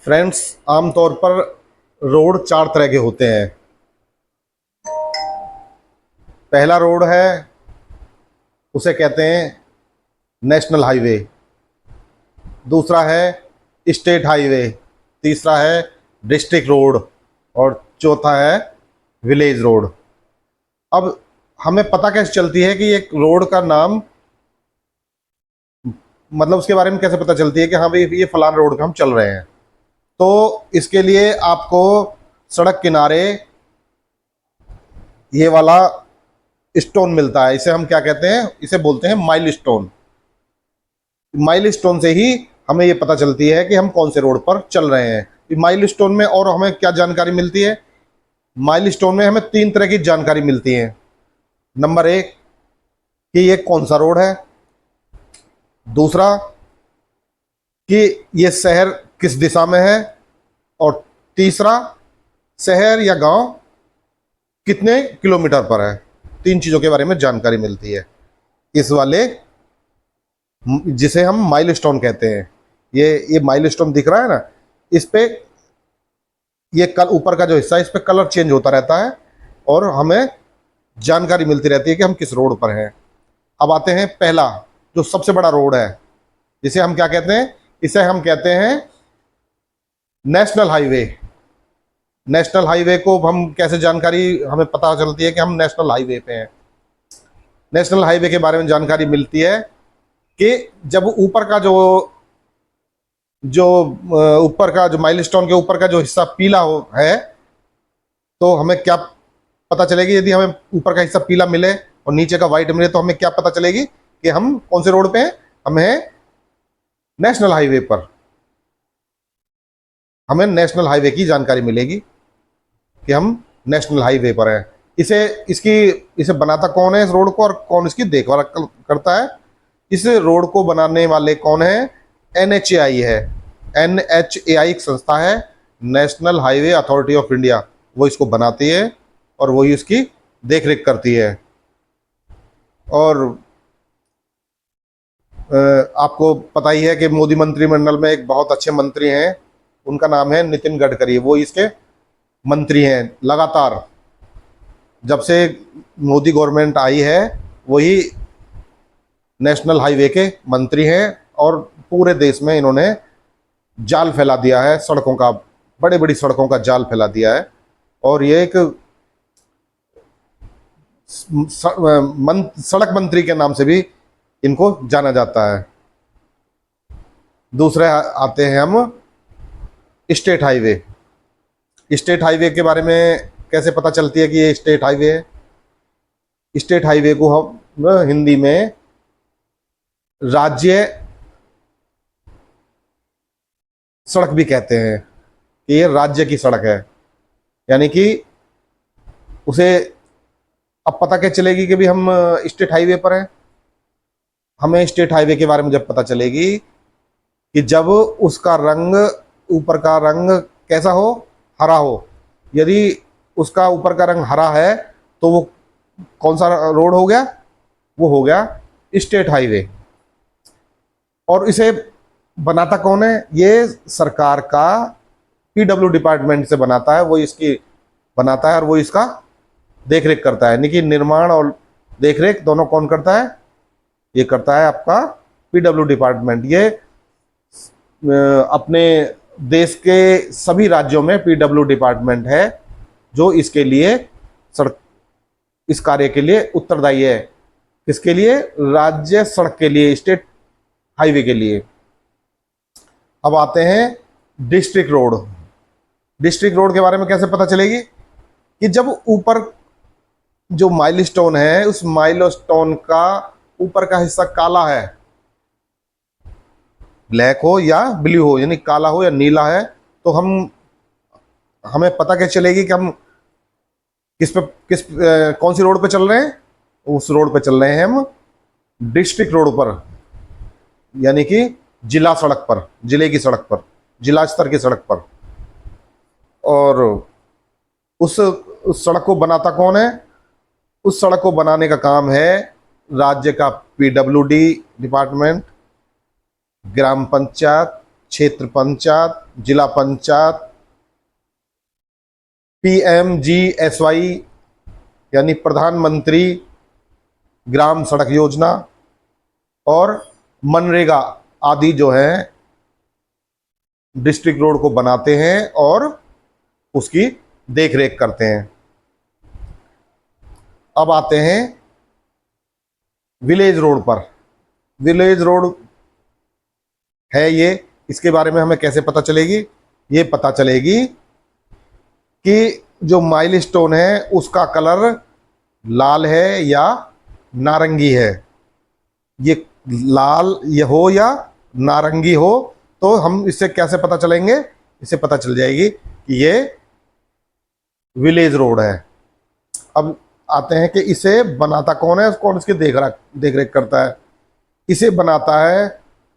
Friends, आमतौर पर road चार तरह के होते हैं। पहला रोड है, उसे कहते हैं नेशनल हाईवे। दूसरा है स्टेट हाईवे। तीसरा है डिस्ट्रिक्ट रोड। और चौथा है विलेज रोड। अब हमें पता कैसे चलती है कि एक रोड का नाम, मतलब उसके बारे में कैसे पता चलती है कि हाँ भाई ये फलाना रोड का हम चल रहे हैं। तो इसके लिए आपको सड़क किनारे ये वाला स्टोन मिलता है। इसे हम क्या कहते हैं? इसे बोलते हैं माइल स्टोन। माइल स्टोन से ही हमें ये पता चलती है कि हम कौन से रोड पर चल रहे हैं। माइल स्टोन में और हमें क्या जानकारी मिलती है? माइल स्टोन में हमें तीन तरह की जानकारी मिलती है। नंबर एक, कि ये कौन सा रोड है। दूसरा, कि ये शहर किस दिशा में है। और तीसरा, शहर या गांव कितने किलोमीटर पर है। तीन चीजों के बारे में जानकारी मिलती है इस वाले, जिसे हम माइलस्टोन कहते हैं। ये माइलस्टोन दिख रहा है ना, इस पे ये कल ऊपर का जो हिस्सा है, इस पे कलर चेंज होता रहता है और हमें जानकारी मिलती रहती है कि हम किस रोड पर हैं। अब आते हैं पहला, जो सबसे बड़ा रोड है, जिसे हम क्या कहते हैं? इसे हम कहते हैं नेशनल हाईवे। नेशनल हाईवे को हम कैसे जानकारी हमें पता चलती है कि हम नेशनल हाईवे पे हैं? नेशनल हाईवे के बारे में जानकारी मिलती है कि जब ऊपर का जो जो ऊपर का जो माइलस्टोन के ऊपर का जो हिस्सा पीला हो है, तो हमें क्या पता चलेगी? यदि हमें ऊपर का हिस्सा पीला मिले और नीचे का व्हाइट मिले, तो हमें क्या पता चलेगी कि हम कौन से रोड पे हैं? हमें नेशनल हाईवे पर, हमें नेशनल हाईवे की जानकारी मिलेगी कि हम नेशनल हाईवे पर हैं। इसे बनाता कौन है इस रोड को, और कौन इसकी देखभाल करता है? इस रोड को बनाने वाले कौन है? NHAI है। NHAI एक संस्था है, national highway authority of India. वो इसको बनाती है और वही इसकी देखरेख करती है। और आपको पता ही है कि मोदी मंत्रिमंडल में एक बहुत अच्छे मंत्री हैं, उनका नाम है नितिन गडकरी। वो इसके मंत्री हैं। लगातार जब से मोदी गवर्नमेंट आई है, वही नेशनल हाईवे के मंत्री हैं और पूरे देश में इन्होंने जाल फैला दिया है सड़कों का, बड़ी बड़ी सड़कों का जाल फैला दिया है। और ये एक सड़क मंत्री के नाम से भी इनको जाना जाता है। दूसरे आते हैं हम स्टेट हाईवे। स्टेट हाईवे के बारे में कैसे पता चलती है कि ये स्टेट हाईवे है? स्टेट हाईवे को हम हिंदी में राज्य सड़क भी कहते हैं कि ये राज्य की सड़क है। यानी कि उसे अब पता क्या चलेगी कि भी हम स्टेट हाईवे पर हैं? हमें स्टेट हाईवे के बारे में जब पता चलेगी कि जब उसका रंग, ऊपर का रंग कैसा हो? हरा हो। यदि उसका ऊपर का रंग हरा है, तो वो कौन सा रोड हो गया? वो हो गया स्टेट हाईवे। और इसे बनाता कौन है? ये सरकार का PW डिपार्टमेंट से बनाता है। वो इसकी बनाता है और वो इसका देखरेख करता है। यानी कि निर्माण और देखरेख दोनों कौन करता है? ये करता है आपका PW डिपार्टमेंट। ये अपने देश के सभी राज्यों में PW डिपार्टमेंट है जो इसके लिए सड़क, इस कार्य के लिए उत्तरदायी है। किसके लिए? राज्य सड़क के लिए, स्टेट हाईवे के लिए। अब आते हैं डिस्ट्रिक्ट रोड। डिस्ट्रिक्ट रोड के बारे में कैसे पता चलेगी? कि जब ऊपर जो माइलस्टोन है, उस माइलस्टोन का ऊपर का हिस्सा काला है, ब्लैक हो या ब्लू हो, यानी काला हो या नीला है, तो हमें पता कैसे चलेगी कि हम कौन सी रोड पे चल रहे हैं? उस रोड पे चल रहे हैं हम डिस्ट्रिक्ट रोड पर, यानी कि जिला सड़क पर, जिले की सड़क पर, जिला स्तर की सड़क पर। और उस सड़क को बनाता कौन है? उस सड़क को बनाने का काम है राज्य का PWD डिपार्टमेंट, ग्राम पंचायत, क्षेत्र पंचायत, जिला पंचायत, PMGSY यानी प्रधानमंत्री ग्राम सड़क योजना और मनरेगा आदि जो है डिस्ट्रिक्ट रोड को बनाते हैं और उसकी देख रेख करते हैं। अब आते हैं विलेज रोड पर। विलेज रोड है ये, इसके बारे में हमें कैसे पता चलेगी? ये पता चलेगी कि जो माइलस्टोन है उसका कलर लाल है या नारंगी है। ये लाल ये हो या नारंगी हो तो हम इससे कैसे पता चलेंगे? इससे पता चल जाएगी कि ये विलेज रोड है। अब आते हैं कि इसे बनाता कौन है, कौन इसकी देख रेख करता है। इसे बनाता है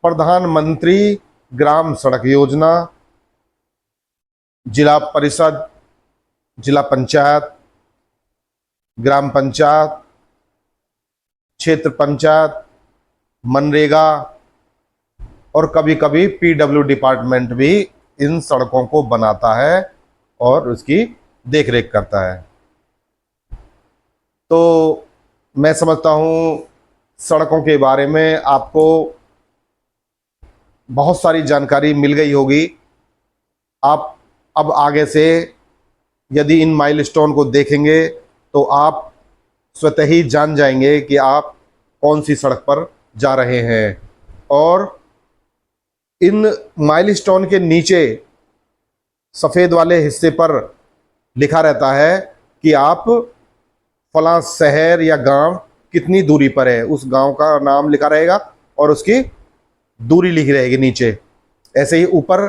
प्रधानमंत्री ग्राम सड़क योजना, जिला परिषद, जिला पंचायत, ग्राम पंचायत, क्षेत्र पंचायत, मनरेगा और कभी कभी PW डिपार्टमेंट भी इन सड़कों को बनाता है और उसकी देखरेख करता है। तो मैं समझता हूँ सड़कों के बारे में आपको बहुत सारी जानकारी मिल गई होगी। आप अब आगे से यदि इन माइलस्टोन को देखेंगे तो आप स्वतः ही जान जाएंगे कि आप कौन सी सड़क पर जा रहे हैं। और इन माइलस्टोन के नीचे सफ़ेद वाले हिस्से पर लिखा रहता है कि आप फलां शहर या गांव कितनी दूरी पर है, उस गांव का नाम लिखा रहेगा और उसकी दूरी लिखी रहेगी नीचे। ऐसे ही ऊपर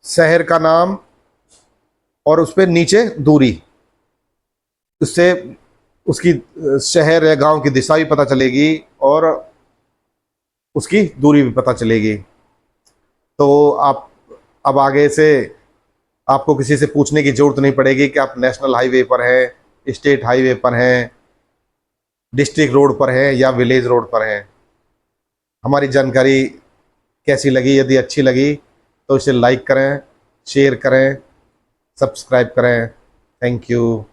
शहर का नाम और उस पर नीचे दूरी, उससे उसकी शहर या गांव की दिशा भी पता चलेगी और उसकी दूरी भी पता चलेगी। तो आप अब आगे से आपको किसी से पूछने की ज़रूरत नहीं पड़ेगी कि आप नेशनल हाईवे पर हैं, स्टेट हाईवे पर हैं, डिस्ट्रिक्ट रोड पर हैं या विलेज रोड पर हैं। हमारी जानकारी कैसी लगी? यदि अच्छी लगी तो इसे लाइक करें, शेयर करें, सब्सक्राइब करें। Thank you.